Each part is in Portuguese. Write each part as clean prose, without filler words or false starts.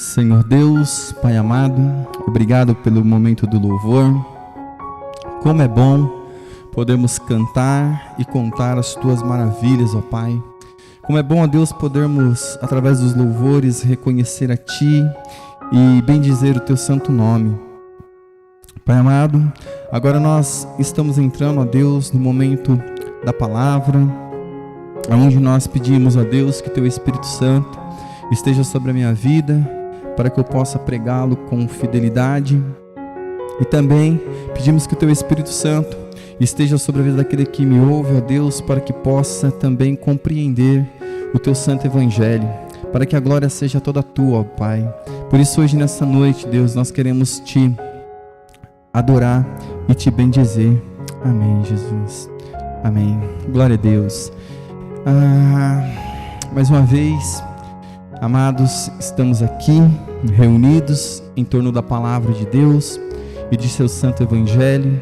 Senhor Deus, Pai amado, obrigado pelo momento do louvor. Como é bom podermos cantar e contar as Tuas maravilhas, ó Pai. Como é bom, ó Deus, podermos, através dos louvores, reconhecer a Ti e bendizer o Teu santo nome. Pai amado, agora nós estamos entrando, ó Deus, no momento da palavra, onde nós pedimos, ó Deus, que Teu Espírito Santo esteja sobre a minha vida, para que eu possa pregá-lo com fidelidade. E também pedimos que o Teu Espírito Santo esteja sobre a vida daquele que me ouve, ó Deus, para que possa também compreender o Teu santo Evangelho, para que a glória seja toda Tua, ó Pai. Por isso hoje nessa noite, Deus, nós queremos Te adorar e Te bendizer. Amém, Jesus. Amém. Glória a Deus. Mais uma vez, amados, estamos aqui reunidos em torno da palavra de Deus e de seu santo Evangelho.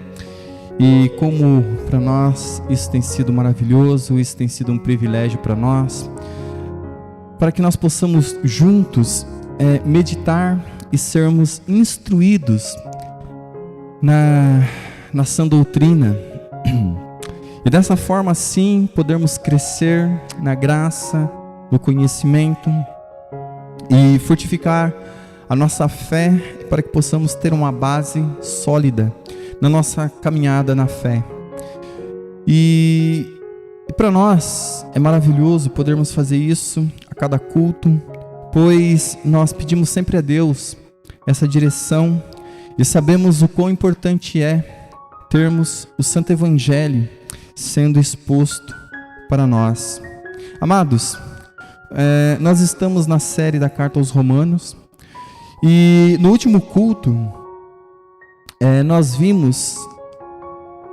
E como para nós isso tem sido maravilhoso, isso tem sido um privilégio para nós, para que nós possamos juntos meditar e sermos instruídos na sã doutrina. E dessa forma, sim, podermos crescer na graça, no conhecimento e fortificar a nossa fé, para que possamos ter uma base sólida na nossa caminhada na fé. E para nós é maravilhoso podermos fazer isso a cada culto, pois nós pedimos sempre a Deus essa direção e sabemos o quão importante é termos o Santo Evangelho sendo exposto para nós. Amados, nós estamos na série da Carta aos Romanos e no último culto nós vimos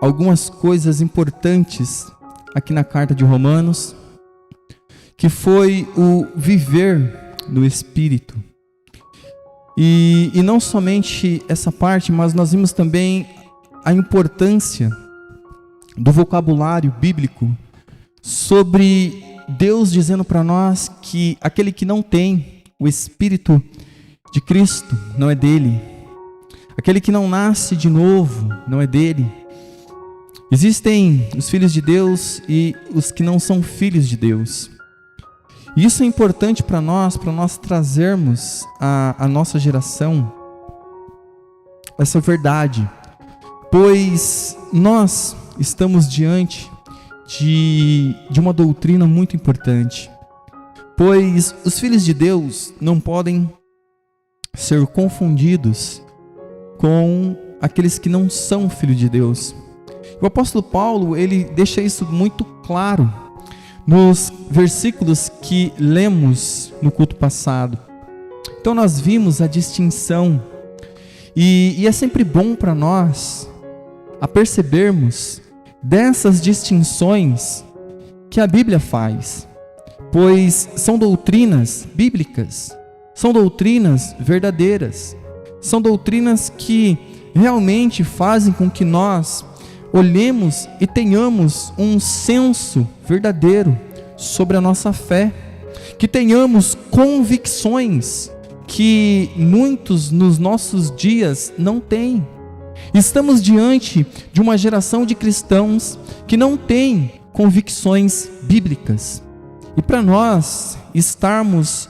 algumas coisas importantes aqui na Carta de Romanos, que foi o viver no Espírito. E não somente essa parte, mas nós vimos também a importância do vocabulário bíblico sobre Deus dizendo para nós que aquele que não tem o Espírito de Cristo não é dele. Aquele que não nasce de novo não é dele. Existem os filhos de Deus e os que não são filhos de Deus. E isso é importante para nós trazermos à nossa geração essa verdade, pois nós estamos diante de uma doutrina muito importante, pois os filhos de Deus não podem ser confundidos com aqueles que não são filhos de Deus. O apóstolo Paulo, ele deixa isso muito claro nos versículos que lemos no culto passado. Então nós vimos a distinção e é sempre bom para nós percebermos dessas distinções que a Bíblia faz, pois são doutrinas bíblicas, são doutrinas verdadeiras, são doutrinas que realmente fazem com que nós olhemos e tenhamos um senso verdadeiro sobre a nossa fé, que tenhamos convicções que muitos nos nossos dias não têm. Estamos diante de uma geração de cristãos que não tem convicções bíblicas. E para nós estarmos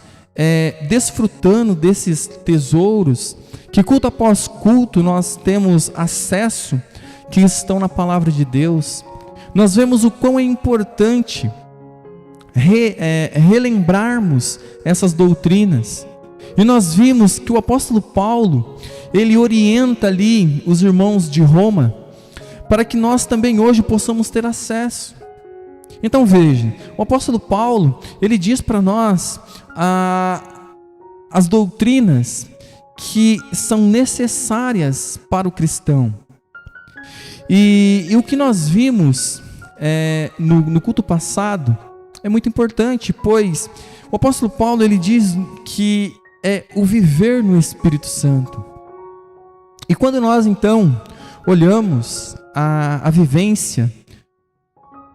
desfrutando desses tesouros, que culto após culto nós temos acesso, que estão na palavra de Deus, nós vemos o quão é importante relembrarmos essas doutrinas. E nós vimos que o apóstolo Paulo, ele orienta ali os irmãos de Roma, para que nós também hoje possamos ter acesso. Então veja, o apóstolo Paulo, ele diz para nós as doutrinas que são necessárias para o cristão. E o que nós vimos no culto passado é muito importante, pois o apóstolo Paulo, ele diz que é o viver no Espírito Santo. E quando nós então olhamos a vivência,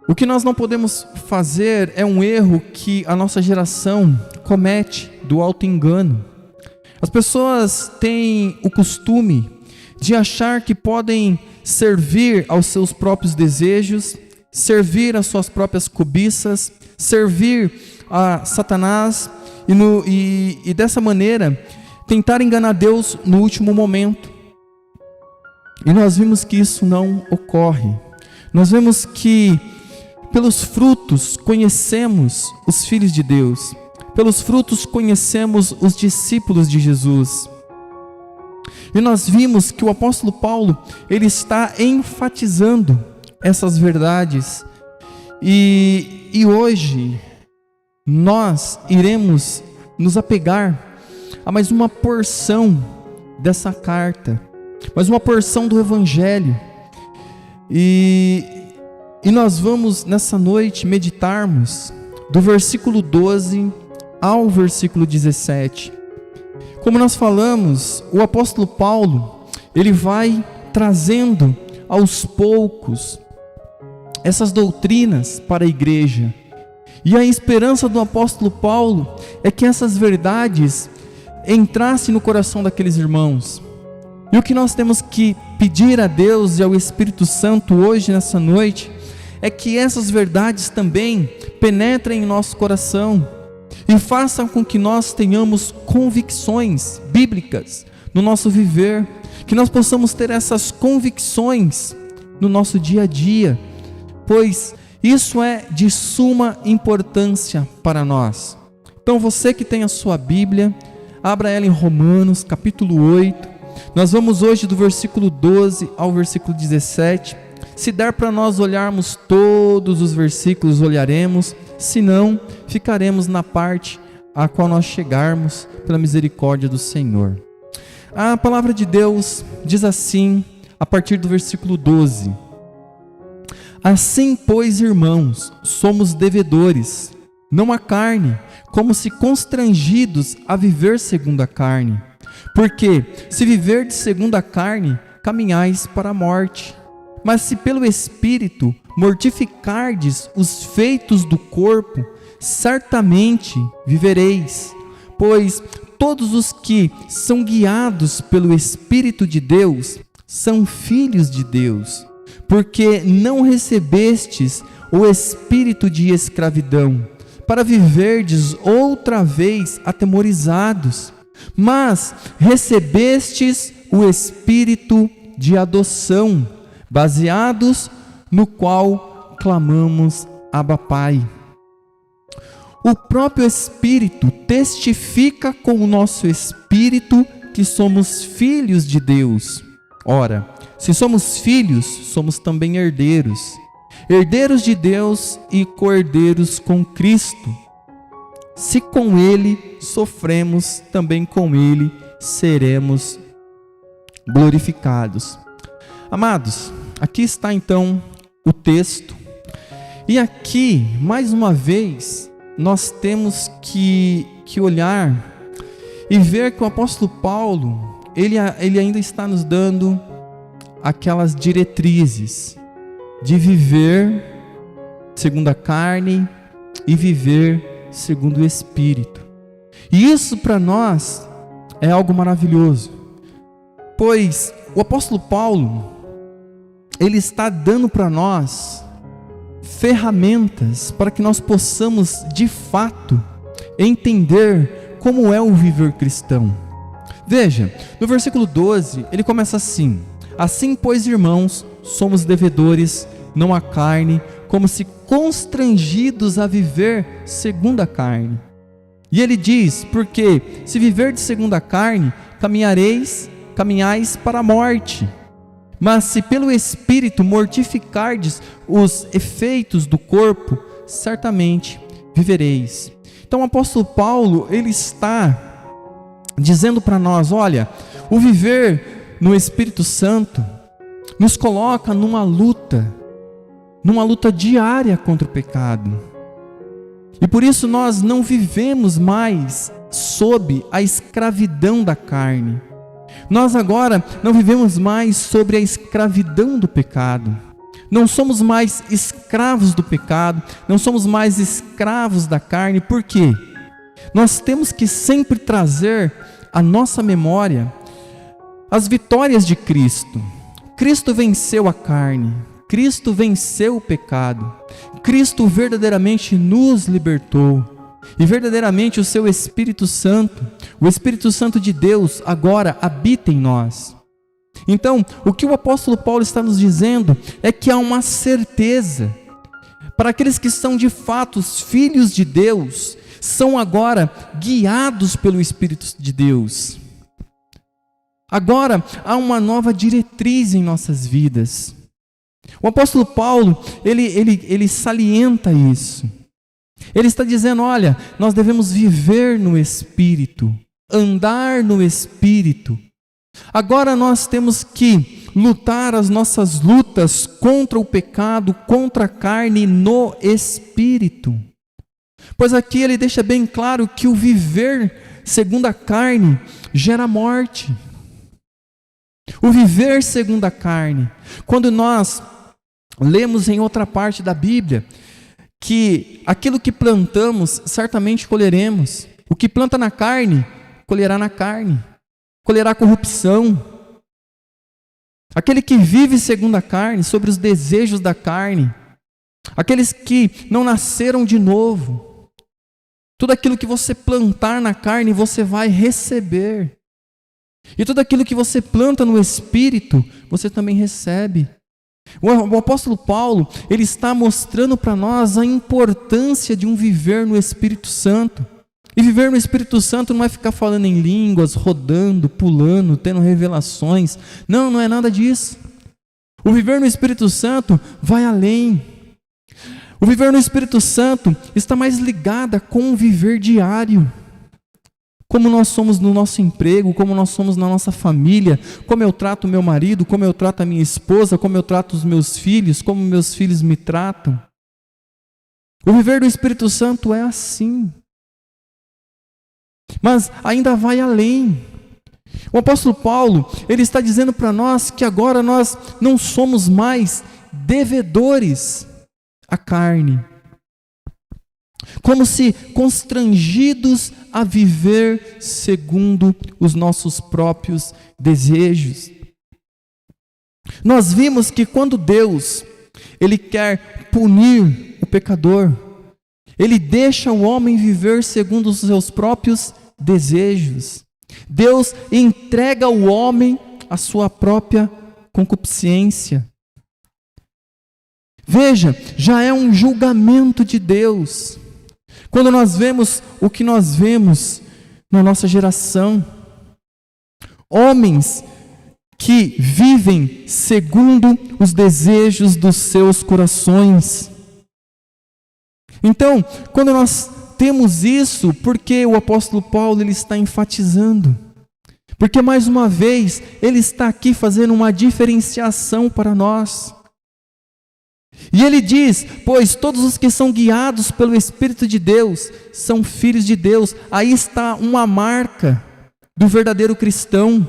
o que nós não podemos fazer é um erro que a nossa geração comete, do auto-engano. As pessoas têm o costume de achar que podem servir aos seus próprios desejos, servir às suas próprias cobiças, servir a Satanás e dessa maneira tentar enganar Deus no último momento. E nós vimos que isso não ocorre. Nós vemos que pelos frutos conhecemos os filhos de Deus. Pelos frutos conhecemos os discípulos de Jesus. E nós vimos que o apóstolo Paulo, ele está enfatizando essas verdades. E hoje nós iremos nos apegar a mais uma porção dessa carta, mais uma porção do Evangelho. E nós vamos nessa noite meditarmos do versículo 12 ao versículo 17. Como nós falamos, o apóstolo Paulo, ele vai trazendo aos poucos essas doutrinas para a igreja. E a esperança do apóstolo Paulo é que essas verdades entrassem no coração daqueles irmãos. E o que nós temos que pedir a Deus e ao Espírito Santo hoje, nessa noite, é que essas verdades também penetrem em nosso coração e façam com que nós tenhamos convicções bíblicas no nosso viver, que nós possamos ter essas convicções no nosso dia a dia, pois isso é de suma importância para nós. Então você que tem a sua Bíblia, abra ela em Romanos capítulo 8, nós vamos hoje do versículo 12 ao versículo 17, se der para nós olharmos todos os versículos, olharemos, se não, ficaremos na parte a qual nós chegarmos pela misericórdia do Senhor. A palavra de Deus diz assim, a partir do versículo 12: Assim, pois, irmãos, somos devedores, não à carne, como se constrangidos a viver segundo a carne. Porque, se viverdes segundo a carne, caminhais para a morte. Mas se pelo Espírito mortificardes os feitos do corpo, certamente vivereis. Pois todos os que são guiados pelo Espírito de Deus são filhos de Deus. Porque não recebestes o espírito de escravidão, para viverdes outra vez atemorizados, mas recebestes o espírito de adoção, baseados no qual clamamos Abba Pai. O próprio Espírito testifica com o nosso espírito que somos filhos de Deus. Ora, se somos filhos, somos também herdeiros, herdeiros de Deus e co-herdeiros com Cristo. Se com Ele sofremos, também com Ele seremos glorificados. Amados, aqui está então o texto. E aqui, mais uma vez, nós temos que olhar e ver que o apóstolo Paulo, ele ainda está nos dando aquelas diretrizes de viver segundo a carne e viver segundo o Espírito. E isso para nós é algo maravilhoso, pois o apóstolo Paulo, ele está dando para nós ferramentas para que nós possamos de fato entender como é o viver cristão. Veja, no versículo 12, ele começa assim: Assim, pois, irmãos, somos devedores, não à carne, como se constrangidos a viver segundo a carne. E ele diz: porque se viverdes segundo a carne, caminhais para a morte. Mas se pelo Espírito mortificardes os efeitos do corpo, certamente vivereis. Então o apóstolo Paulo, ele está dizendo para nós: olha, o viver no Espírito Santo nos coloca numa luta diária contra o pecado. E por isso nós não vivemos mais sob a escravidão da carne. Nós agora não vivemos mais sobre a escravidão do pecado. Não somos mais escravos do pecado, não somos mais escravos da carne. Por quê? Nós temos que sempre trazer à nossa memória as vitórias de Cristo. Cristo venceu a carne, Cristo venceu o pecado, Cristo verdadeiramente nos libertou, e verdadeiramente o seu Espírito Santo, o Espírito Santo de Deus, agora habita em nós. Então, o que o apóstolo Paulo está nos dizendo é que há uma certeza, para aqueles que são de fato os filhos de Deus, são agora guiados pelo Espírito de Deus. Agora há uma nova diretriz em nossas vidas. O apóstolo Paulo, ele salienta isso. Ele está dizendo, olha, nós devemos viver no Espírito, andar no Espírito. Agora nós temos que lutar as nossas lutas contra o pecado, contra a carne no Espírito. Pois aqui ele deixa bem claro que o viver segundo a carne gera morte. O viver segundo a carne. Quando nós lemos em outra parte da Bíblia que aquilo que plantamos, certamente colheremos. O que planta na carne, colherá na carne. Colherá corrupção. Aquele que vive segundo a carne, sobre os desejos da carne, aqueles que não nasceram de novo, tudo aquilo que você plantar na carne, você vai receber. E tudo aquilo que você planta no Espírito, você também recebe. O apóstolo Paulo, ele está mostrando para nós a importância de um viver no Espírito Santo. E viver no Espírito Santo não é ficar falando em línguas, rodando, pulando, tendo revelações. Não, não é nada disso. O viver no Espírito Santo vai além. O viver no Espírito Santo está mais ligado com o viver diário. Como nós somos no nosso emprego, como nós somos na nossa família, como eu trato meu marido, como eu trato a minha esposa, como eu trato os meus filhos, como meus filhos me tratam. O viver do Espírito Santo é assim. Mas ainda vai além. O apóstolo Paulo, ele está dizendo para nós que agora nós não somos mais devedores à carne, como se constrangidos a viver segundo os nossos próprios desejos. Nós vimos que quando Deus, ele quer punir o pecador, ele deixa o homem viver segundo os seus próprios desejos. Deus entrega ao homem a sua própria concupiscência. Veja, já é um julgamento de Deus. Quando nós vemos o que nós vemos na nossa geração, homens que vivem segundo os desejos dos seus corações. Então, quando nós temos isso, porque o apóstolo Paulo ele está enfatizando, porque mais uma vez ele está aqui fazendo uma diferenciação para nós. E ele diz, pois todos os que são guiados pelo Espírito de Deus são filhos de Deus. Aí está uma marca do verdadeiro cristão.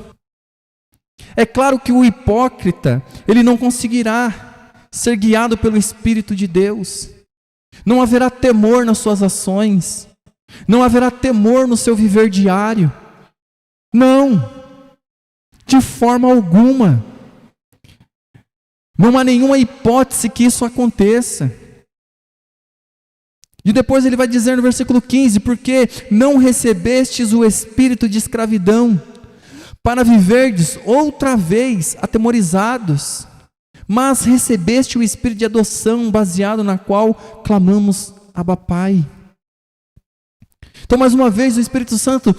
É claro que o hipócrita, ele não conseguirá ser guiado pelo Espírito de Deus. Não haverá temor nas suas ações. Não haverá temor no seu viver diário. Não, de forma alguma. Não há nenhuma hipótese que isso aconteça. E depois ele vai dizer no versículo 15, porque não recebestes o espírito de escravidão, para viverdes outra vez atemorizados, mas recebeste o espírito de adoção, baseado na qual clamamos Abba Pai. Então, mais uma vez, o Espírito Santo,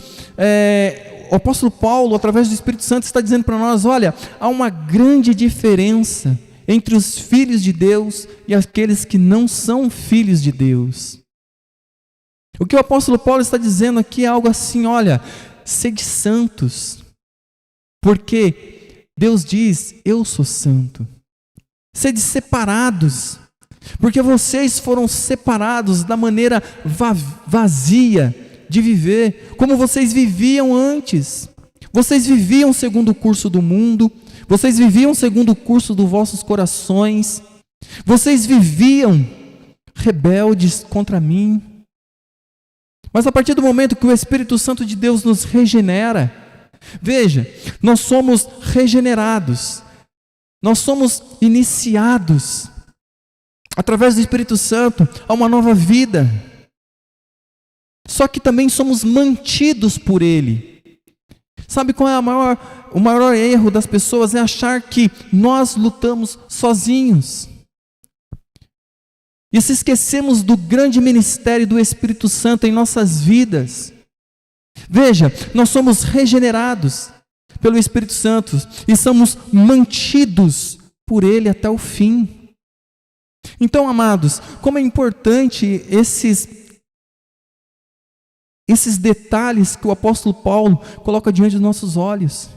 o apóstolo Paulo, através do Espírito Santo, está dizendo para nós, olha, há uma grande diferença entre os filhos de Deus e aqueles que não são filhos de Deus. O que o apóstolo Paulo está dizendo aqui é algo assim, olha, sede santos, porque Deus diz, eu sou santo. Sede separados, porque vocês foram separados da maneira vazia de viver, como vocês viviam antes. Vocês viviam segundo o curso do mundo, vocês viviam segundo o curso dos vossos corações, vocês viviam rebeldes contra mim. Mas a partir do momento que o Espírito Santo de Deus nos regenera, veja, nós somos regenerados, nós somos iniciados, através do Espírito Santo, a uma nova vida. Só que também somos mantidos por Ele. Sabe qual é o maior erro das pessoas? É achar que nós lutamos sozinhos. E se esquecemos do grande ministério do Espírito Santo em nossas vidas. Veja, nós somos regenerados pelo Espírito Santo e somos mantidos por Ele até o fim. Então, amados, como é importante esses detalhes que o apóstolo Paulo coloca diante dos nossos olhos.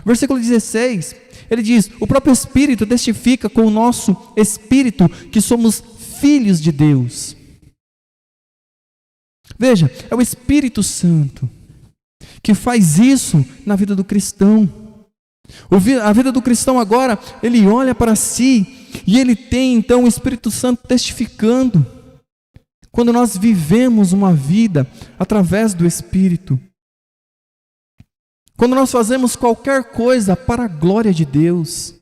Versículo 16, ele diz: o próprio Espírito testifica com o nosso Espírito que somos filhos de Deus. Veja, é o Espírito Santo que faz isso na vida do cristão. A vida do cristão agora, ele olha para si e ele tem então o Espírito Santo testificando. Quando nós vivemos uma vida através do Espírito, quando nós fazemos qualquer coisa para a glória de Deus,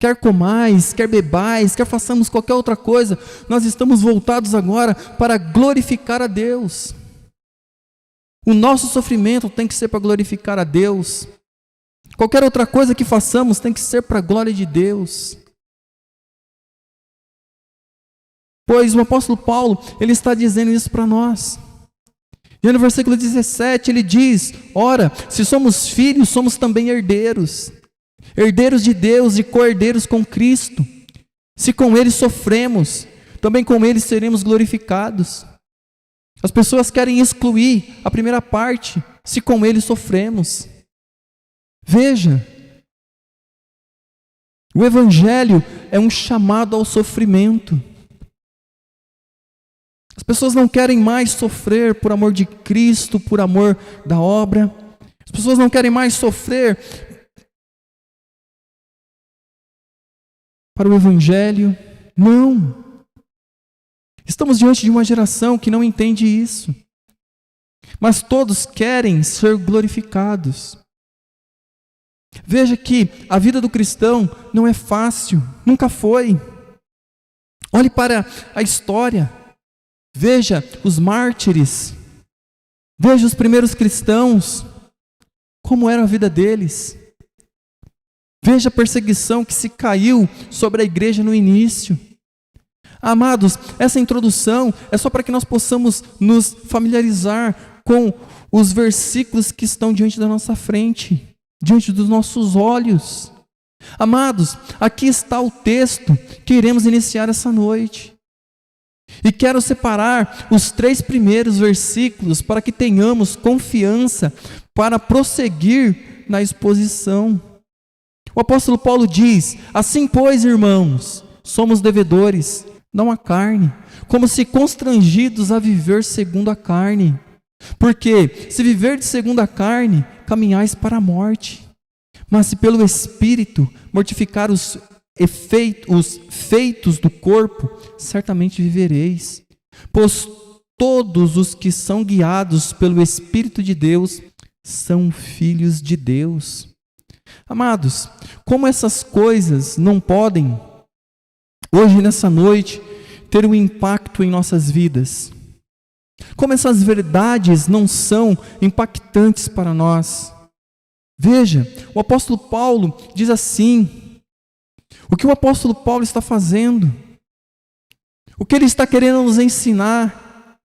quer comais, quer bebais, quer façamos qualquer outra coisa, nós estamos voltados agora para glorificar a Deus. O nosso sofrimento tem que ser para glorificar a Deus. Qualquer outra coisa que façamos tem que ser para a glória de Deus. Pois o apóstolo Paulo, ele está dizendo isso para nós. E no versículo 17 ele diz: ora, se somos filhos, somos também herdeiros. Herdeiros de Deus e co-herdeiros com Cristo. Se com Ele sofremos, também com Ele seremos glorificados. As pessoas querem excluir a primeira parte: se com Ele sofremos. Veja, o Evangelho é um chamado ao sofrimento. As pessoas não querem mais sofrer por amor de Cristo, por amor da obra. As pessoas não querem mais sofrer para o Evangelho. Não. Estamos diante de uma geração que não entende isso. Mas todos querem ser glorificados. Veja que a vida do cristão não é fácil, nunca foi. Olhe para a história. Veja os mártires, veja os primeiros cristãos, como era a vida deles. Veja a perseguição que se caiu sobre a igreja no início. Amados, essa introdução é só para que nós possamos nos familiarizar com os versículos que estão diante da nossa frente, diante dos nossos olhos. Amados, aqui está o texto que iremos iniciar essa noite. E quero separar os 3 primeiros versículos para que tenhamos confiança para prosseguir na exposição. O apóstolo Paulo diz: assim, pois, irmãos, somos devedores, não à carne, como se constrangidos a viver segundo a carne. Porque se viverdes segundo a carne, caminhais para a morte. Mas se pelo Espírito mortificar os feitos do corpo, certamente vivereis. Pois todos os que são guiados pelo Espírito de Deus são filhos de Deus. Amados, como essas coisas não podem, hoje nessa noite, ter um impacto em nossas vidas? Como essas verdades não são impactantes para nós? Veja, o apóstolo Paulo diz assim. O que o apóstolo Paulo está fazendo? O que ele está querendo nos ensinar?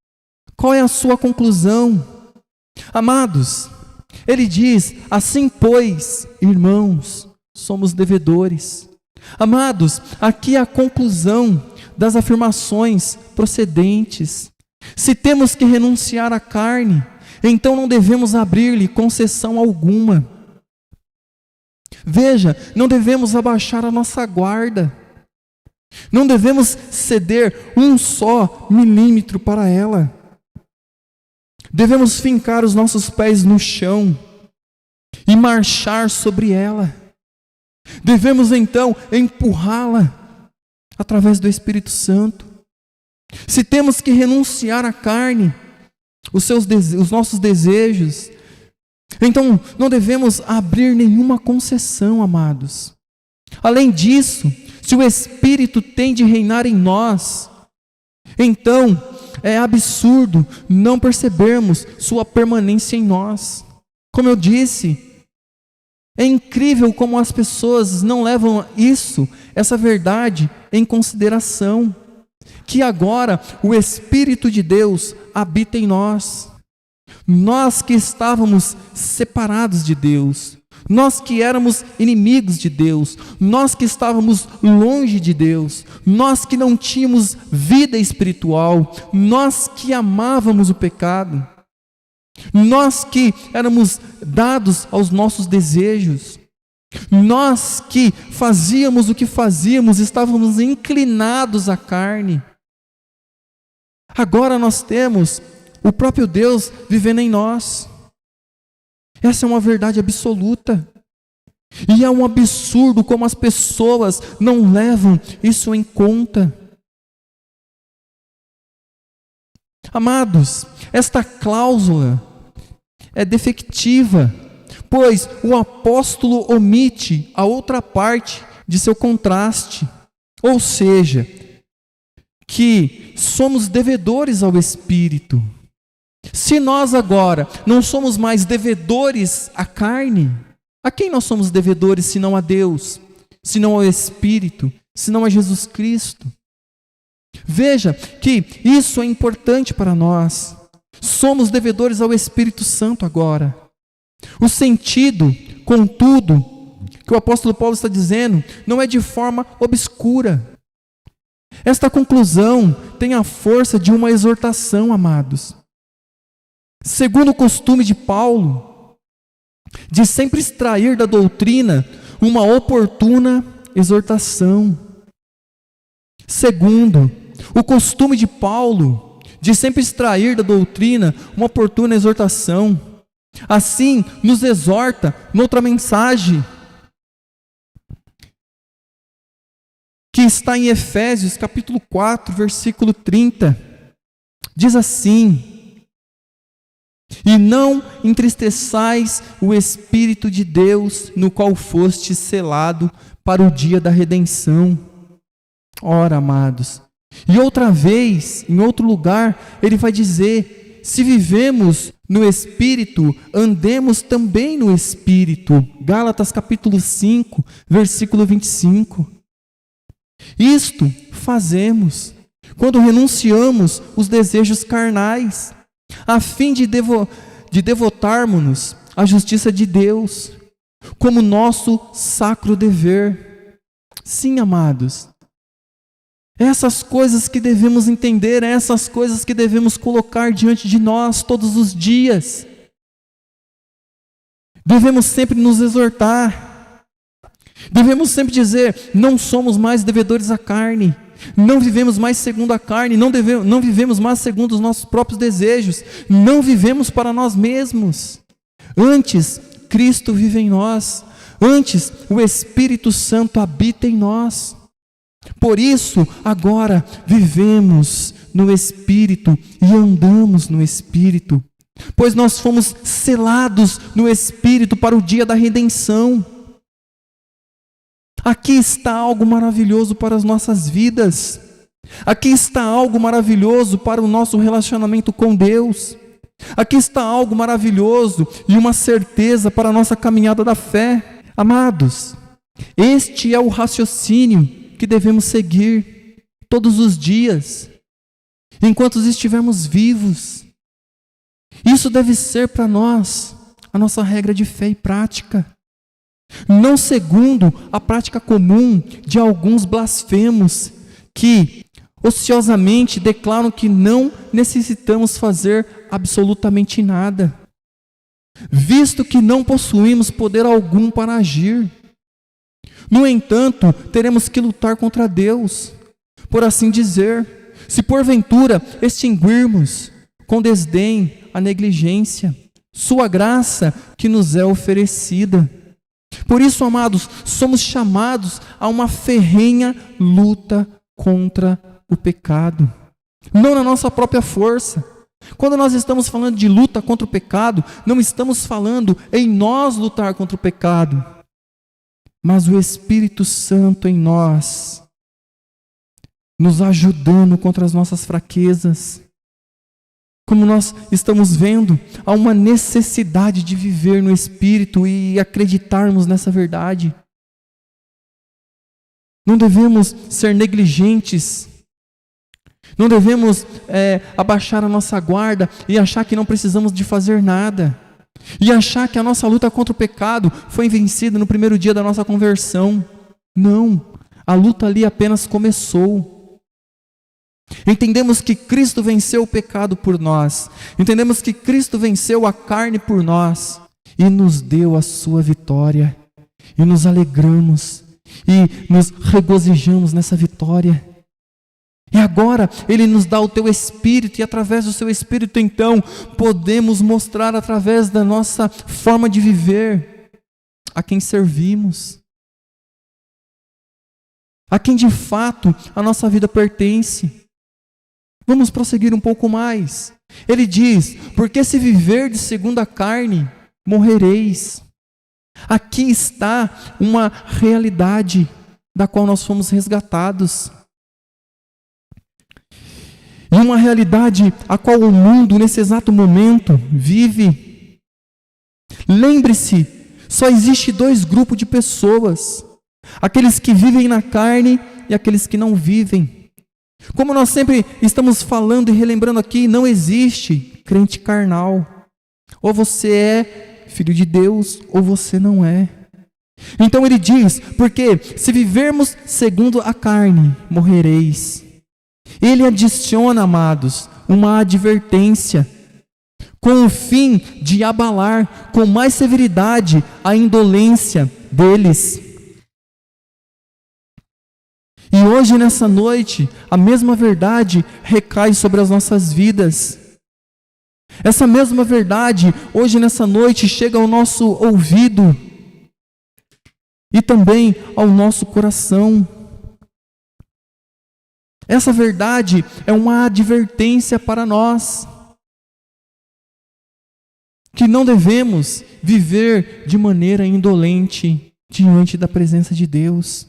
Qual é a sua conclusão? Amados, ele diz: assim, pois, irmãos, somos devedores. Amados, aqui é a conclusão das afirmações procedentes. Se temos que renunciar à carne, então não devemos abrir-lhe concessão alguma. Veja, não devemos abaixar a nossa guarda. Não devemos ceder um só milímetro para ela. Devemos fincar os nossos pés no chão e marchar sobre ela. Devemos então empurrá-la através do Espírito Santo. Se temos que renunciar à carne, os nossos desejos. Então, não devemos abrir nenhuma concessão, amados. Além disso, se o Espírito tem de reinar em nós, então é absurdo não percebermos sua permanência em nós. Como eu disse, é incrível como as pessoas não levam essa verdade em consideração, que agora o Espírito de Deus habita em nós. Nós que estávamos separados de Deus, nós que éramos inimigos de Deus, nós que estávamos longe de Deus, nós que não tínhamos vida espiritual, nós que amávamos o pecado, nós que éramos dados aos nossos desejos, nós que fazíamos o que fazíamos, estávamos inclinados à carne. Agora nós temos o próprio Deus vivendo em nós. Essa é uma verdade absoluta. E é um absurdo como as pessoas não levam isso em conta. Amados, esta cláusula é defectiva, pois o apóstolo omite a outra parte de seu contraste, ou seja, que somos devedores ao Espírito. Se nós agora não somos mais devedores à carne, a quem nós somos devedores senão a Deus, senão ao Espírito, senão a Jesus Cristo? Veja que isso é importante para nós. Somos devedores ao Espírito Santo agora. O sentido, contudo, que o apóstolo Paulo está dizendo, não é de forma obscura. Esta conclusão tem a força de uma exortação, amados. Segundo o costume de Paulo, de sempre extrair da doutrina uma oportuna exortação. Segundo, o costume de Paulo, de sempre extrair da doutrina uma oportuna exortação. Assim, nos exorta noutra mensagem, que está em Efésios, capítulo 4, versículo 30. Diz assim: e não entristeçais o Espírito de Deus, no qual foste selado para o dia da redenção. Ora, amados, e outra vez, em outro lugar, ele vai dizer: se vivemos no Espírito, andemos também no Espírito. Gálatas capítulo 5, versículo 25. Isto fazemos quando renunciamos os desejos carnais, a fim de devotarmos-nos à justiça de Deus, como nosso sacro dever. Sim, amados, essas coisas que devemos entender, essas coisas que devemos colocar diante de nós todos os dias. Devemos sempre nos exortar, devemos sempre dizer: não somos mais devedores à carne, não vivemos mais segundo a carne, não vivemos mais segundo os nossos próprios desejos, não vivemos para nós mesmos. Antes, Cristo vive em nós, antes o Espírito Santo habita em nós. Por isso, agora vivemos no Espírito e andamos no Espírito, pois nós fomos selados no Espírito para o dia da redenção. Aqui está algo maravilhoso para as nossas vidas. Aqui está algo maravilhoso para o nosso relacionamento com Deus. Aqui está algo maravilhoso e uma certeza para a nossa caminhada da fé. Amados, este é o raciocínio que devemos seguir todos os dias, enquanto estivermos vivos. Isso deve ser para nós a nossa regra de fé e prática. Não segundo a prática comum de alguns blasfemos que ociosamente declaram que não necessitamos fazer absolutamente nada, visto que não possuímos poder algum para agir. No entanto, teremos que lutar contra Deus, por assim dizer, se porventura extinguirmos com desdém a negligência, sua graça que nos é oferecida. Por isso, amados, somos chamados a uma ferrenha luta contra o pecado, não na nossa própria força, Quando nós estamos falando de luta contra o pecado, não estamos falando em nós lutar contra o pecado, mas o Espírito Santo em nós, nos ajudando contra as nossas fraquezas. Como nós estamos vendo, há uma necessidade de viver no Espírito e acreditarmos nessa verdade. Não devemos ser negligentes, não devemos abaixar a nossa guarda e achar que não precisamos de fazer nada, e achar que a nossa luta contra o pecado foi vencida no primeiro dia da nossa conversão. Não, a luta ali apenas começou. Entendemos que Cristo venceu o pecado por nós, entendemos que Cristo venceu a carne por nós e nos deu a sua vitória, e nos alegramos e nos regozijamos nessa vitória. E agora Ele nos dá o teu Espírito, e através do seu Espírito então podemos mostrar através da nossa forma de viver a quem servimos, a quem de fato a nossa vida pertence. Vamos prosseguir um pouco mais. Ele diz: porque se viverdes segundo a carne, morrereis. Aqui está uma realidade da qual nós fomos resgatados. E uma realidade a qual o mundo, nesse exato momento, vive. Lembre-se, só existe 2 grupos de pessoas: aqueles que vivem na carne e aqueles que não vivem. Como nós sempre estamos falando e relembrando aqui, não existe crente carnal. Ou você é filho de Deus, ou você não é. Então ele diz: porque se vivermos segundo a carne, morrereis. Ele adiciona, amados, uma advertência, com o fim de abalar com mais severidade a indolência deles. E hoje, nessa noite, a mesma verdade recai sobre as nossas vidas. Essa mesma verdade, hoje, nessa noite, chega ao nosso ouvido e também ao nosso coração. Essa verdade é uma advertência para nós, que não devemos viver de maneira indolente diante da presença de Deus.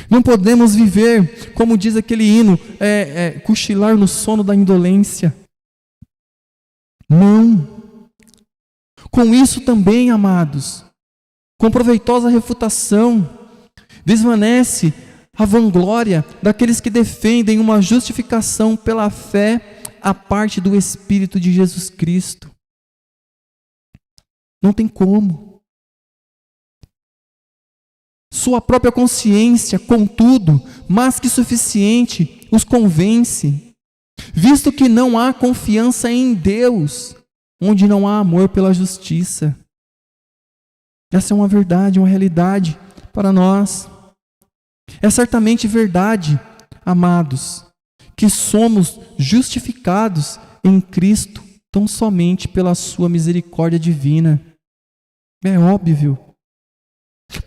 Não podemos viver, como diz aquele hino, cochilar no sono da indolência. Não. Com isso também, amados, com proveitosa refutação, desvanece a vanglória daqueles que defendem uma justificação pela fé à parte do Espírito de Jesus Cristo. Não tem como. Sua própria consciência, contudo, mais que suficiente, os convence, visto que não há confiança em Deus, onde não há amor pela justiça. Essa é uma verdade, uma realidade para nós. É certamente verdade, amados, que somos justificados em Cristo tão somente pela sua misericórdia divina. É óbvio.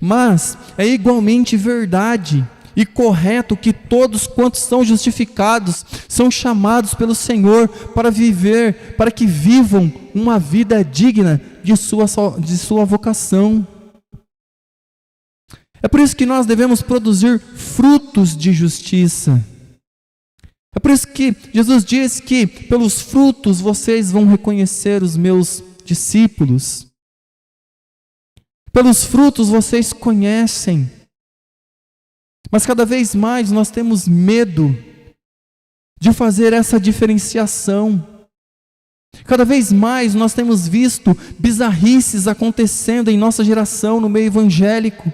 Mas é igualmente verdade e correto que todos quantos são justificados são chamados pelo Senhor para viver, para que vivam uma vida digna de sua vocação. É por isso que nós devemos produzir frutos de justiça. É por isso que Jesus diz que pelos frutos vocês vão reconhecer os meus discípulos. Pelos frutos vocês conhecem. Mas cada vez mais nós temos medo de fazer essa diferenciação. Cada vez mais nós temos visto bizarrices acontecendo em nossa geração no meio evangélico.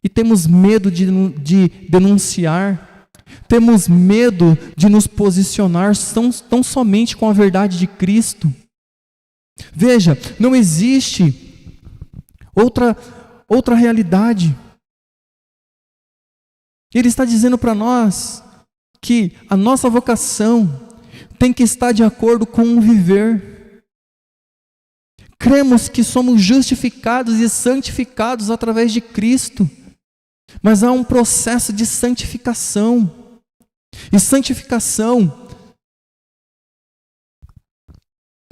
E temos medo de denunciar. Temos medo de nos posicionar tão somente com a verdade de Cristo. Veja, não existe outra realidade. Ele está dizendo para nós que a nossa vocação tem que estar de acordo com o viver. Cremos que somos justificados e santificados através de Cristo, mas há um processo de santificação. E santificação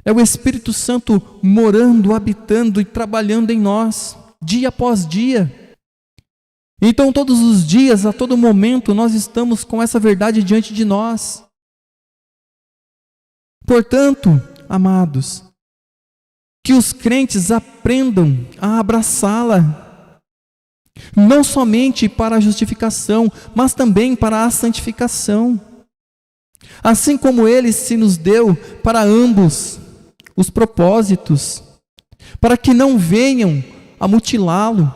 É o Espírito Santo morando, habitando e trabalhando em nós, dia após dia. Então, todos os dias, a todo momento, nós estamos com essa verdade diante de nós. Portanto, amados, que os crentes aprendam a abraçá-la, não somente para a justificação, mas também para a santificação. Assim como Ele se nos deu para ambos os propósitos, para que não venham a mutilá-lo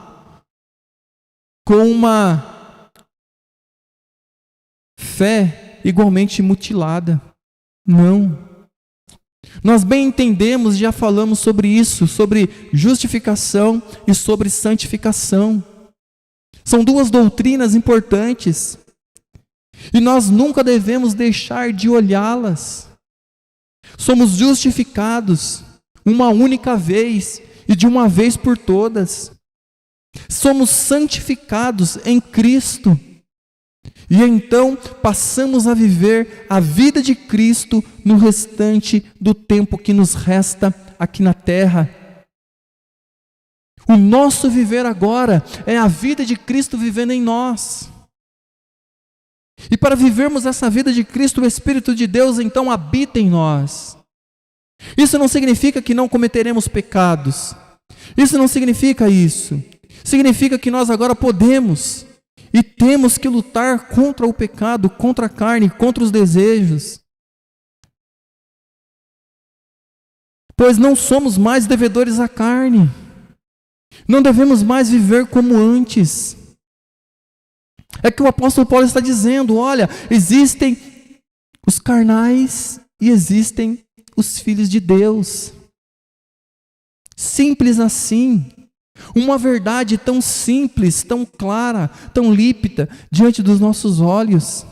com uma fé igualmente mutilada. Não. Nós bem entendemos, já falamos sobre isso, sobre justificação e sobre santificação. São duas doutrinas importantes. E nós nunca devemos deixar de olhá-las. Somos justificados uma única vez e de uma vez por todas. Somos santificados em Cristo. E então passamos a viver a vida de Cristo no restante do tempo que nos resta aqui na terra. O nosso viver agora é a vida de Cristo vivendo em nós. E para vivermos essa vida de Cristo, o Espírito de Deus então habita em nós. Isso não significa que não cometeremos pecados. Isso não significa isso. Significa que nós agora podemos e temos que lutar contra o pecado, contra a carne, contra os desejos. Pois não somos mais devedores à carne. Não devemos mais viver como antes. É que o apóstolo Paulo está dizendo, olha, existem os carnais e existem os filhos de Deus. Simples assim. Uma verdade tão simples, tão clara, tão límpida diante dos nossos olhos.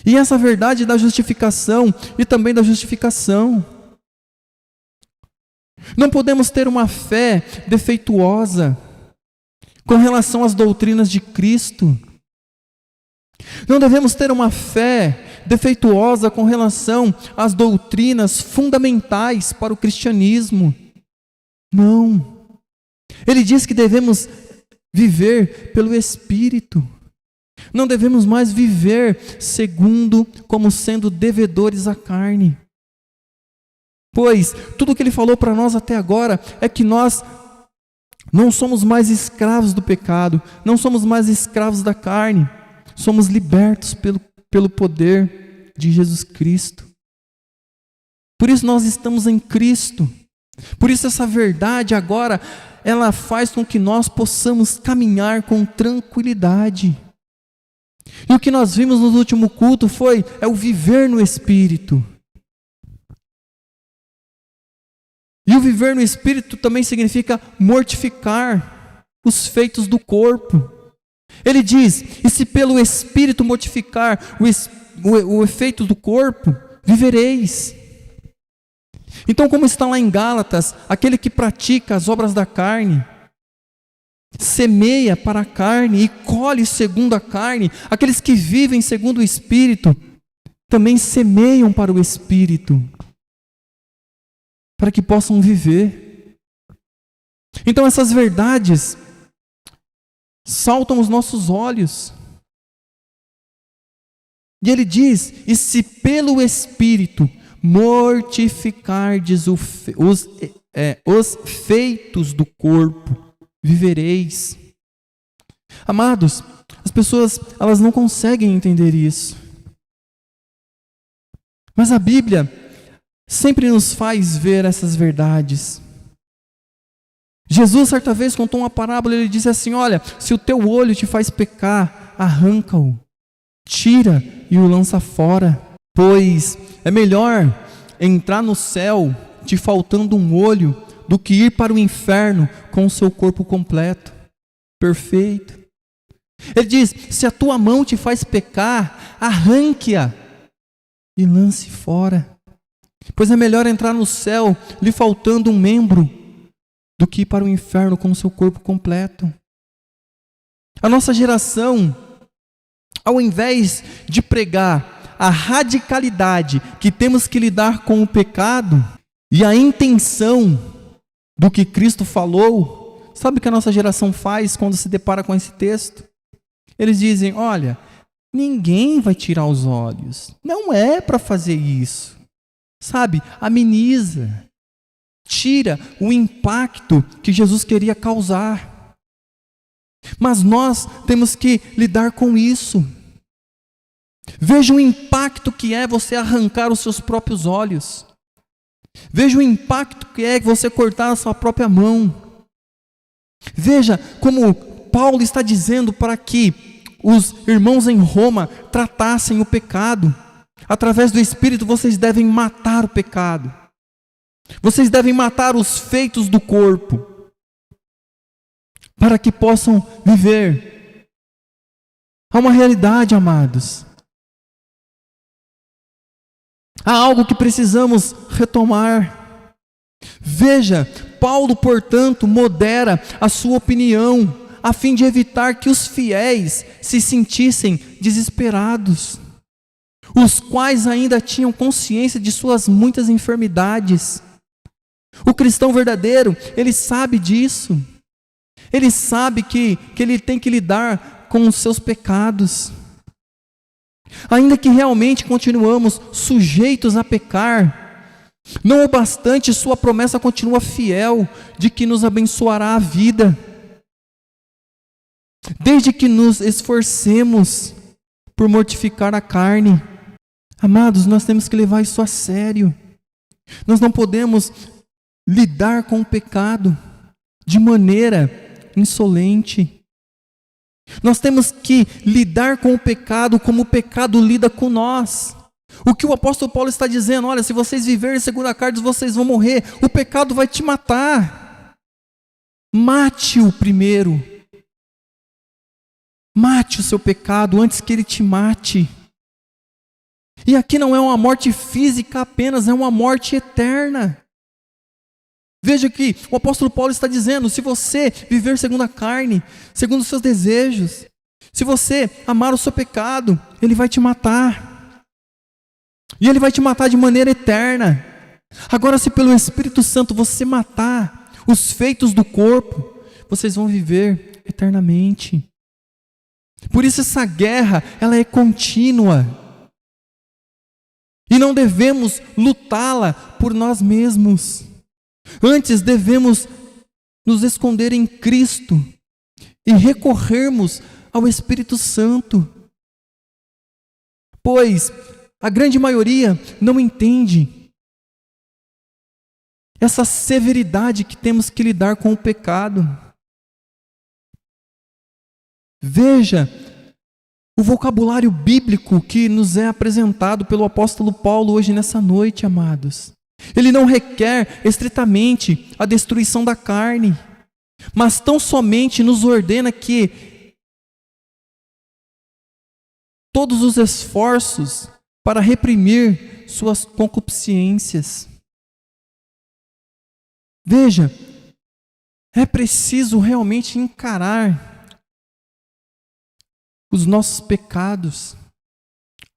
E essa verdade da justificação e também da justificação. Não podemos ter uma fé defeituosa com relação às doutrinas de Cristo. Não devemos ter uma fé defeituosa com relação às doutrinas fundamentais para o cristianismo. Não. Ele diz que devemos viver pelo Espírito. Não devemos mais viver segundo como sendo devedores à carne. Pois tudo o que ele falou para nós até agora é que nós não somos mais escravos do pecado, não somos mais escravos da carne, somos libertos pelo poder de Jesus Cristo. Por isso nós estamos em Cristo. Por isso essa verdade agora, ela faz com que nós possamos caminhar com tranquilidade. E o que nós vimos no último culto é o viver no Espírito. E o viver no Espírito também significa mortificar os feitos do corpo. Ele diz, e se pelo Espírito mortificar o efeito do corpo, vivereis. Então, como está lá em Gálatas, aquele que pratica as obras da carne, semeia para a carne e colhe segundo a carne. Aqueles que vivem segundo o Espírito, também semeiam para o Espírito, para que possam viver. Então essas verdades saltam aos nossos olhos. E ele diz, e se pelo Espírito mortificardes os feitos do corpo, vivereis. Amados, as pessoas, elas não conseguem entender isso. Mas a Bíblia sempre nos faz ver essas verdades. Jesus, certa vez, contou uma parábola, ele disse assim, olha, se o teu olho te faz pecar, arranca-o, tira e o lança fora, pois é melhor entrar no céu te faltando um olho do que ir para o inferno com o seu corpo completo, perfeito. Ele diz, se a tua mão te faz pecar, arranque-a e lance fora. Pois é melhor entrar no céu lhe faltando um membro do que ir para o inferno com o seu corpo completo. A nossa geração, ao invés de pregar a radicalidade que temos que lidar com o pecado e a intenção do que Cristo falou, sabe o que a nossa geração faz quando se depara com esse texto? Eles dizem, olha, ninguém vai tirar os olhos, não é para fazer isso, sabe? Ameniza, tira o impacto que Jesus queria causar. Mas nós temos que lidar com isso. Veja o impacto que é você arrancar os seus próprios olhos. Veja o impacto que é você cortar a sua própria mão. Veja como Paulo está dizendo para que os irmãos em Roma tratassem o pecado. Através do Espírito vocês devem matar o pecado. Vocês devem matar os feitos do corpo, para que possam viver. Há uma realidade, amados. Há algo que precisamos retomar. Veja, Paulo, portanto, modera a sua opinião, a fim de evitar que os fiéis se sentissem desesperados, os quais ainda tinham consciência de suas muitas enfermidades. O cristão verdadeiro, ele sabe disso. Ele sabe que ele tem que lidar com os seus pecados. Ainda que realmente continuamos sujeitos a pecar, não obstante, sua promessa continua fiel de que nos abençoará a vida, desde que nos esforcemos por mortificar a carne. Amados, nós temos que levar isso a sério. Nós não podemos lidar com o pecado de maneira insolente. Nós temos que lidar com o pecado como o pecado lida com nós. O que o apóstolo Paulo está dizendo, olha, se vocês viverem segundo a carne, vocês vão morrer. O pecado vai te matar. Mate-o primeiro. Mate o seu pecado antes que ele te mate. E aqui não é uma morte física apenas, é uma morte eterna. Veja que o apóstolo Paulo está dizendo, se você viver segundo a carne, segundo os seus desejos, se você amar o seu pecado, ele vai te matar. E ele vai te matar de maneira eterna. Agora, se pelo Espírito Santo você matar os feitos do corpo, vocês vão viver eternamente. Por isso essa guerra, ela é contínua. E não devemos lutá-la por nós mesmos. Antes devemos nos esconder em Cristo e recorrermos ao Espírito Santo. Pois a grande maioria não entende essa severidade que temos que lidar com o pecado. Veja o vocabulário bíblico que nos é apresentado pelo apóstolo Paulo hoje nessa noite, amados. Ele não requer estritamente a destruição da carne, mas tão somente nos ordena que todos os esforços para reprimir suas concupiscências. Veja, é preciso realmente encarar os nossos pecados,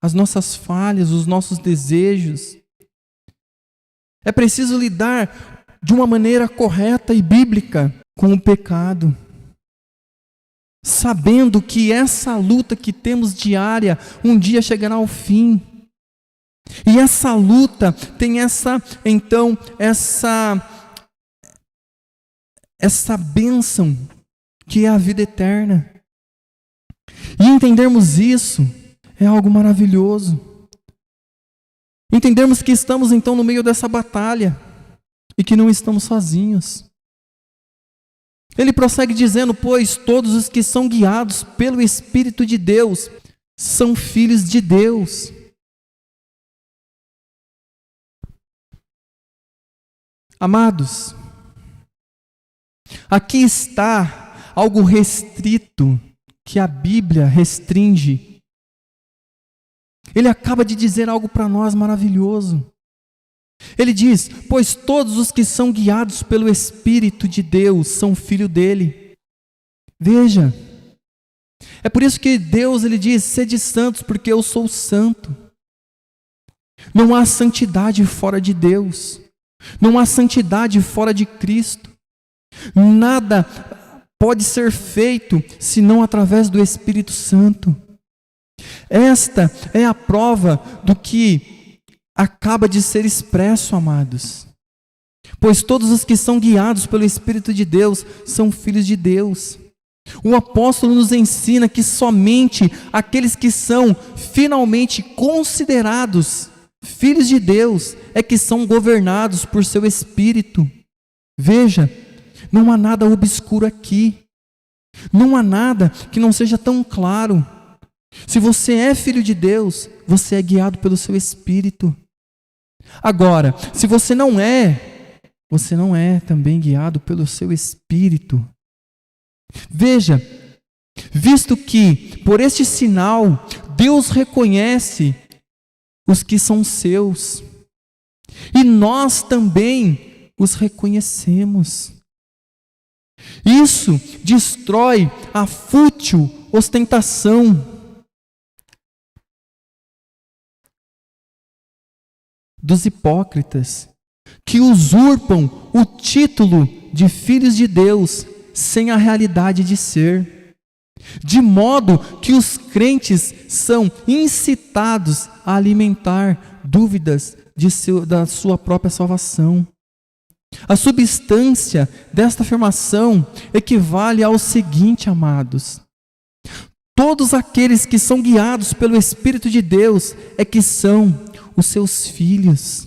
as nossas falhas, os nossos desejos. É preciso lidar de uma maneira correta e bíblica com o pecado, sabendo que essa luta que temos diária um dia chegará ao fim. E essa luta tem essa bênção que é a vida eterna. E entendermos isso é algo maravilhoso. Entendermos que estamos então no meio dessa batalha e que não estamos sozinhos. Ele prossegue dizendo, pois todos os que são guiados pelo Espírito de Deus são filhos de Deus. Amados, aqui está algo restrito que a Bíblia restringe. Ele acaba de dizer algo para nós maravilhoso. Ele diz, pois todos os que são guiados pelo Espírito de Deus são filhos dele. Veja, é por isso que Deus, ele diz, sede santos, porque eu sou santo. Não há santidade fora de Deus. Não há santidade fora de Cristo. Nada pode ser feito senão através do Espírito Santo. Esta é a prova do que acaba de ser expresso, amados. Pois todos os que são guiados pelo Espírito de Deus são filhos de Deus. O apóstolo nos ensina que somente aqueles que são finalmente considerados filhos de Deus é que são governados por seu Espírito. Veja, não há nada obscuro aqui. Não há nada que não seja tão claro. Se você é filho de Deus, você é guiado pelo seu Espírito. Agora, se você não é também guiado pelo seu Espírito. Veja, visto que por este sinal Deus reconhece os que são seus, e nós também os reconhecemos. Isso destrói a fútil ostentação dos hipócritas, que usurpam o título de filhos de Deus sem a realidade de ser, de modo que os crentes são incitados a alimentar dúvidas da sua própria salvação. A substância desta afirmação equivale ao seguinte, amados: todos aqueles que são guiados pelo Espírito de Deus é que são os seus filhos.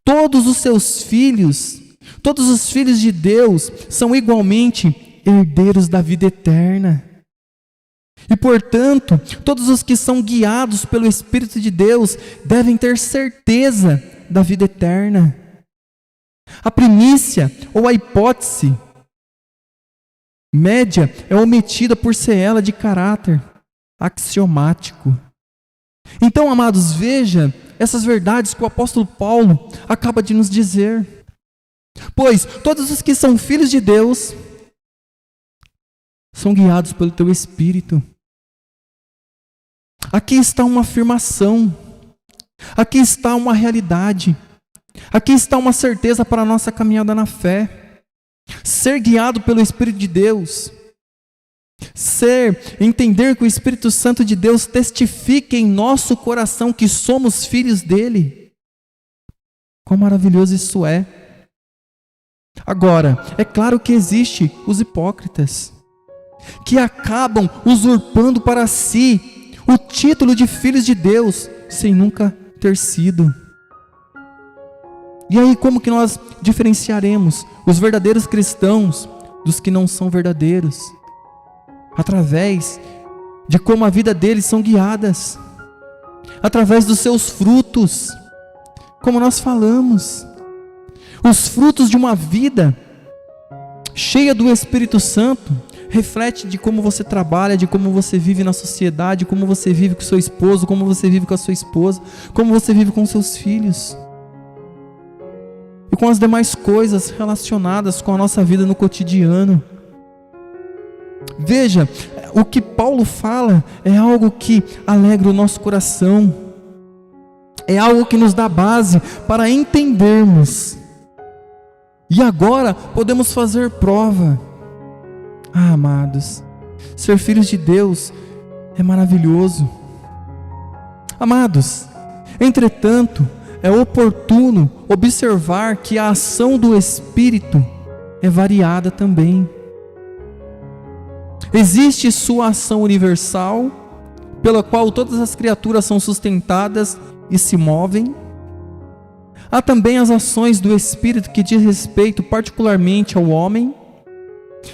Todos os seus filhos, todos os filhos de Deus são igualmente herdeiros da vida eterna. E, portanto, todos os que são guiados pelo Espírito de Deus devem ter certeza da vida eterna. A primícia ou a hipótese média é omitida por ser ela de caráter axiomático. Então, amados, veja essas verdades que o apóstolo Paulo acaba de nos dizer. Pois todos os que são filhos de Deus são guiados pelo teu Espírito. Aqui está uma afirmação, aqui está uma realidade, aqui está uma certeza para a nossa caminhada na fé. Ser guiado pelo Espírito de Deus, entender que o Espírito Santo de Deus testifica em nosso coração que somos filhos dele. Quão maravilhoso isso é! Agora, é claro que existem os hipócritas, que acabam usurpando para si o título de filhos de Deus, sem nunca ter sido. E aí, como que nós diferenciaremos os verdadeiros cristãos dos que não são verdadeiros? Através de como a vida deles são guiadas, através dos seus frutos, como nós falamos. Os frutos de uma vida cheia do Espírito Santo reflete de como você trabalha, de como você vive na sociedade, como você vive com seu esposo, como você vive com a sua esposa, como você vive com seus filhos e com as demais coisas relacionadas com a nossa vida no cotidiano. Veja, o que Paulo fala é algo que alegra o nosso coração, é algo que nos dá base para entendermos. E agora podemos fazer prova. Amados, ser filhos de Deus é maravilhoso. Amados, entretanto, é oportuno observar que a ação do Espírito é variada também. Existe sua ação universal, pela qual todas as criaturas são sustentadas e se movem. Há também as ações do Espírito que diz respeito particularmente ao homem,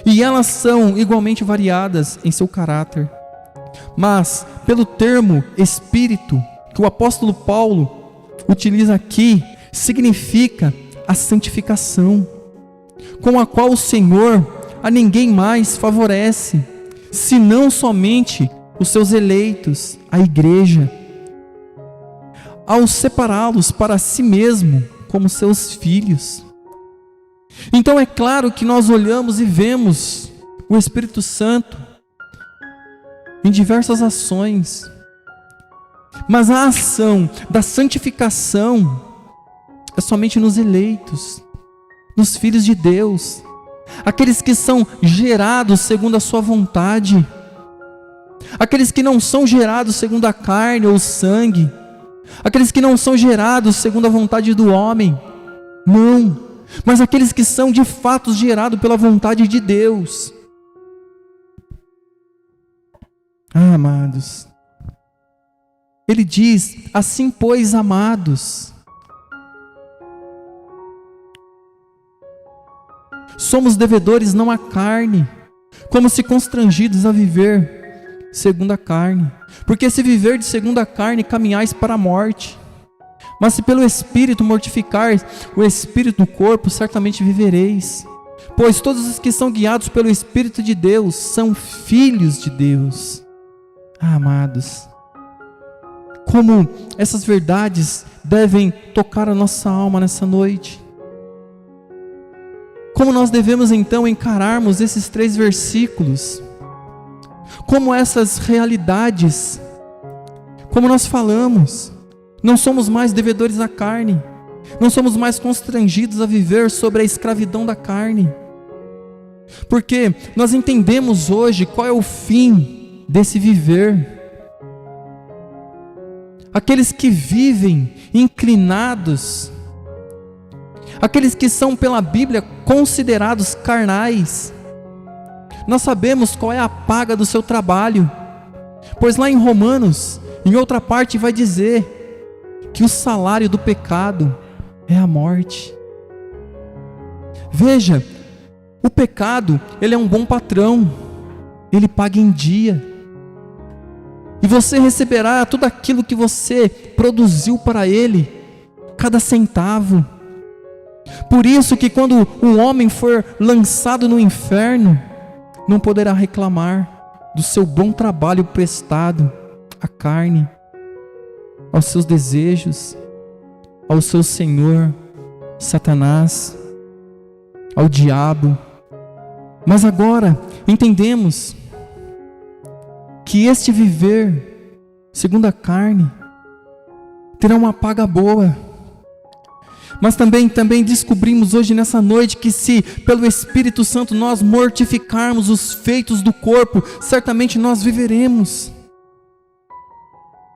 e elas são igualmente variadas em seu caráter. Mas, pelo termo Espírito, que o apóstolo Paulo utiliza aqui, significa a santificação, com a qual o Senhor a ninguém mais favorece, senão somente os seus eleitos, a igreja, ao separá-los para si mesmo como seus filhos. Então é claro que nós olhamos e vemos o Espírito Santo em diversas ações. Mas a ação da santificação é somente nos eleitos, nos filhos de Deus, aqueles que são gerados segundo a sua vontade, aqueles que não são gerados segundo a carne ou o sangue, aqueles que não são gerados segundo a vontade do homem, não, mas aqueles que são de fato gerados pela vontade de Deus. Amados, ele diz: assim pois, amados, somos devedores não à carne, como se constrangidos a viver segundo a carne. Porque se viver de segundo a carne, caminhais para a morte. Mas se pelo Espírito mortificar o espírito do corpo, certamente vivereis. Pois todos os que são guiados pelo Espírito de Deus são filhos de Deus. Amados, como essas verdades devem tocar a nossa alma nessa noite. Como nós devemos então encararmos esses 3 versículos? Como essas realidades, como nós falamos, não somos mais devedores à carne, não somos mais constrangidos a viver sobre a escravidão da carne, porque nós entendemos hoje qual é o fim desse viver. Aqueles que vivem inclinados, aqueles que são pela Bíblia considerados carnais, nós sabemos qual é a paga do seu trabalho, pois lá em Romanos, em outra parte vai dizer que o salário do pecado é a morte. Veja, o pecado, ele é um bom patrão, ele paga em dia, e você receberá tudo aquilo que você produziu para ele, cada centavo. Por isso que quando o homem for lançado no inferno, não poderá reclamar do seu bom trabalho prestado à carne, aos seus desejos, ao seu senhor, Satanás, ao diabo. Mas agora entendemos que este viver segundo a carne terá uma paga boa. Mas também descobrimos hoje nessa noite que se pelo Espírito Santo nós mortificarmos os feitos do corpo, certamente nós viveremos.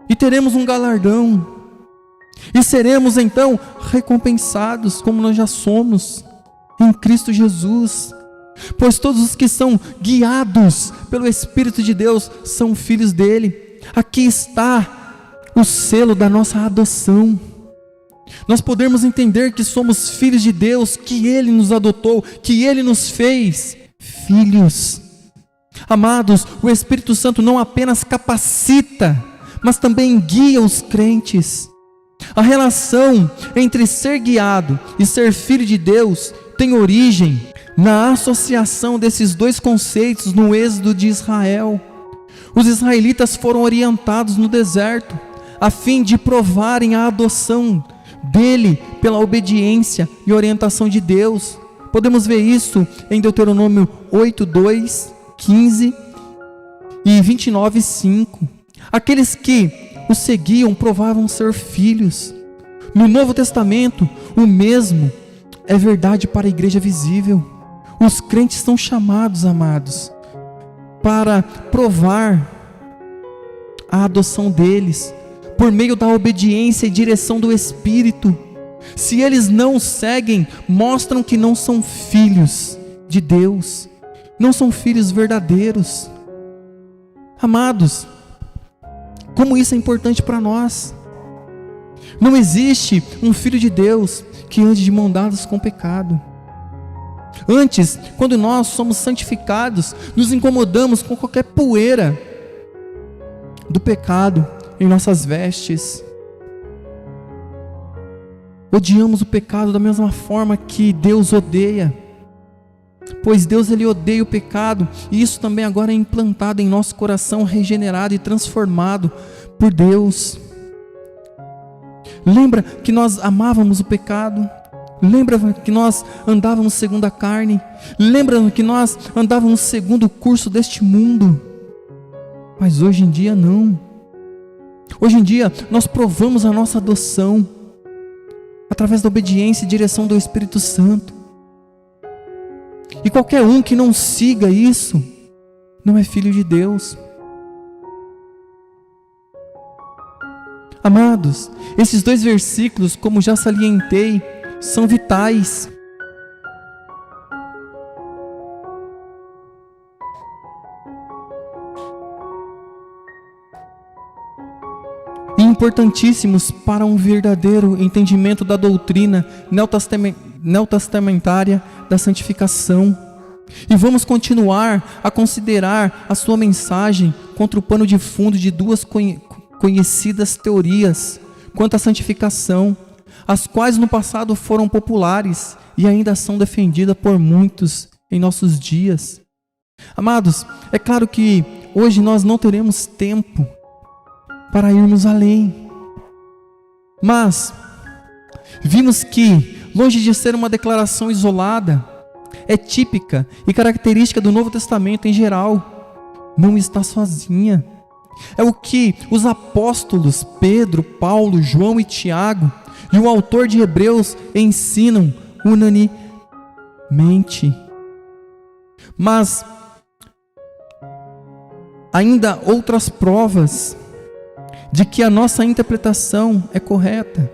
E teremos um galardão. E seremos então recompensados como nós já somos em Cristo Jesus. Pois todos os que são guiados pelo Espírito de Deus são filhos dele. Aqui está o selo da nossa adoção. Nós podemos entender que somos filhos de Deus, que Ele nos adotou, que Ele nos fez filhos. Amados, o Espírito Santo não apenas capacita, mas também guia os crentes. A relação entre ser guiado e ser filho de Deus tem origem na associação desses 2 conceitos no êxodo de Israel. Os israelitas foram orientados no deserto, a fim de provarem a adoção dele pela obediência e orientação de Deus. Podemos ver isso em Deuteronômio 8:2, 15 e 29:5. Aqueles que o seguiam provavam ser filhos. No Novo Testamento, o mesmo é verdade para a igreja visível. Os crentes são chamados, amados, para provar a adoção deles por meio da obediência e direção do Espírito. Se eles não seguem, mostram que não são filhos de Deus, não são filhos verdadeiros. Amados, como isso é importante para nós. Não existe um filho de Deus que ande de mão dadas com o pecado. Antes, quando nós somos santificados, nos incomodamos com qualquer poeira do pecado em nossas vestes. Odiamos o pecado da mesma forma que Deus odeia, pois Deus ele odeia o pecado, e isso também agora é implantado em nosso coração, regenerado e transformado por Deus. Lembra que nós amávamos o pecado? Lembra que nós andávamos segundo a carne? Lembra que nós andávamos segundo o curso deste mundo? Mas hoje em dia não. Hoje em dia, nós provamos a nossa adoção através da obediência e direção do Espírito Santo. E qualquer um que não siga isso, não é filho de Deus. Amados, esses 2 versículos, como já salientei, são vitais. E importantíssimos para um verdadeiro entendimento da doutrina neotestamentária da santificação. E vamos continuar a considerar a sua mensagem contra o pano de fundo de 2 conhecidas teorias quanto à santificação, as quais no passado foram populares e ainda são defendidas por muitos em nossos dias. Amados, é claro que hoje nós não teremos tempo para irmos além, mas vimos que, longe de ser uma declaração isolada, é típica e característica do Novo Testamento em geral. Não está sozinha. É o que os apóstolos Pedro, Paulo, João e Tiago e o autor de Hebreus ensinam unanimemente. Mas ainda outras provas de que a nossa interpretação é correta.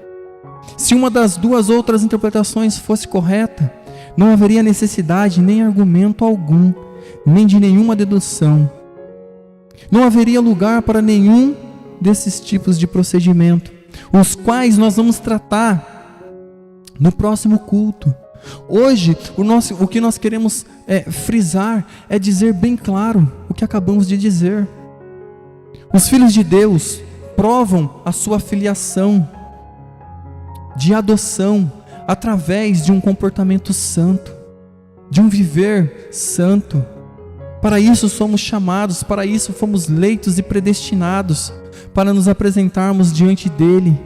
Se uma das 2 outras interpretações fosse correta, não haveria necessidade nem argumento algum, nem de nenhuma dedução. Não haveria lugar para nenhum desses tipos de procedimento, os quais nós vamos tratar no próximo culto. Hoje, o que nós queremos frisar é dizer bem claro o que acabamos de dizer. Os filhos de Deus provam a sua filiação de adoção através de um comportamento santo, de um viver santo. Para isso somos chamados, para isso fomos eleitos e predestinados, para nos apresentarmos diante dele,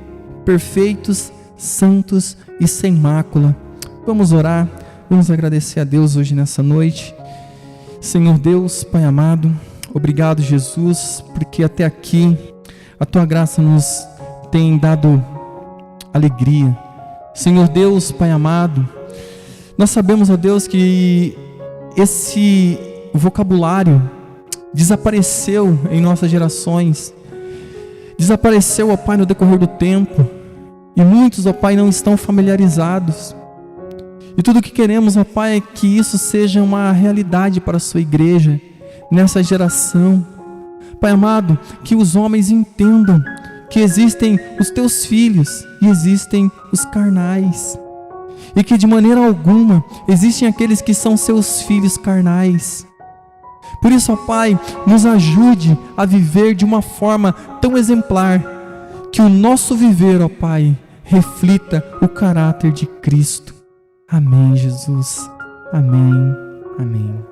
perfeitos, santos e sem mácula. Vamos orar, vamos agradecer a Deus hoje nessa noite. Senhor Deus, Pai amado, obrigado, Jesus, porque até aqui a Tua graça nos tem dado alegria. Senhor Deus, Pai amado, nós sabemos, ó Deus, que esse vocabulário desapareceu em nossas gerações, desapareceu, ó Pai, no decorrer do tempo, e muitos, ó Pai, não estão familiarizados. E tudo o que queremos, ó Pai, é que isso seja uma realidade para a sua igreja, nessa geração. Pai amado, que os homens entendam que existem os teus filhos e existem os carnais, e que de maneira alguma existem aqueles que são seus filhos carnais. Por isso, ó Pai, nos ajude a viver de uma forma tão exemplar, que o nosso viver, ó Pai, reflita o caráter de Cristo. Amém, Jesus. Amém. Amém.